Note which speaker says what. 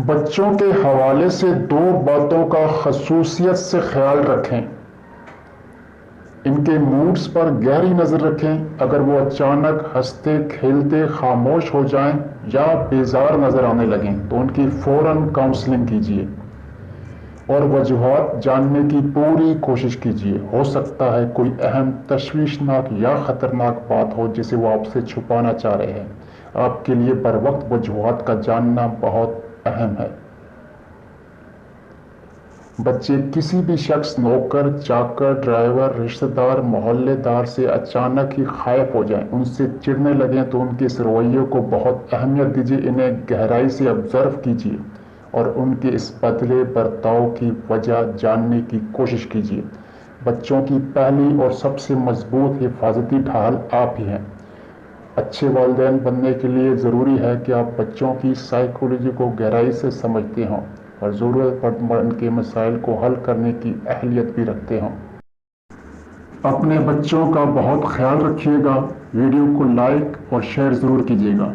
Speaker 1: بچوں کے حوالے سے دو باتوں کا خصوصیت سے خیال رکھیں۔ ان کے موڈز پر گہری نظر رکھیں۔ اگر وہ اچانک ہنستے کھیلتے خاموش ہو جائیں یا بیزار نظر آنے لگیں تو ان کی فوراً کاؤنسلنگ کیجیے اور وجوہات جاننے کی پوری کوشش کیجیے۔ ہو سکتا ہے کوئی اہم تشویشناک یا خطرناک بات ہو جسے وہ آپ سے چھپانا چاہ رہے ہیں۔ آپ کے لیے بروقت وجوہات کا جاننا بہت اہم ہے۔ بچے کسی بھی شخص، نوکر، چاکر، ڈرائیور، رشتہ دار، محلے دار سے اچانک ہی خائف ہو جائیں، ان سے چڑھنے لگیں تو ان کے اس رویے کو بہت اہمیت دیجیے، انہیں گہرائی سے آبزرو کیجیے اور ان کے اس بدلے برتاؤ کی وجہ جاننے کی کوشش کیجیے۔ بچوں کی پہلی اور سب سے مضبوط حفاظتی ڈھال آپ ہی ہیں۔ اچھے والدین بننے کے لیے ضروری ہے کہ آپ بچوں کی سائیکالوجی کو گہرائی سے سمجھتے ہوں اور ضرورت پر ان کے مسائل کو حل کرنے کی اہلیت بھی رکھتے ہوں۔ اپنے بچوں کا بہت خیال رکھیے گا۔ ویڈیو کو لائک اور شیئر ضرور کیجیے گا۔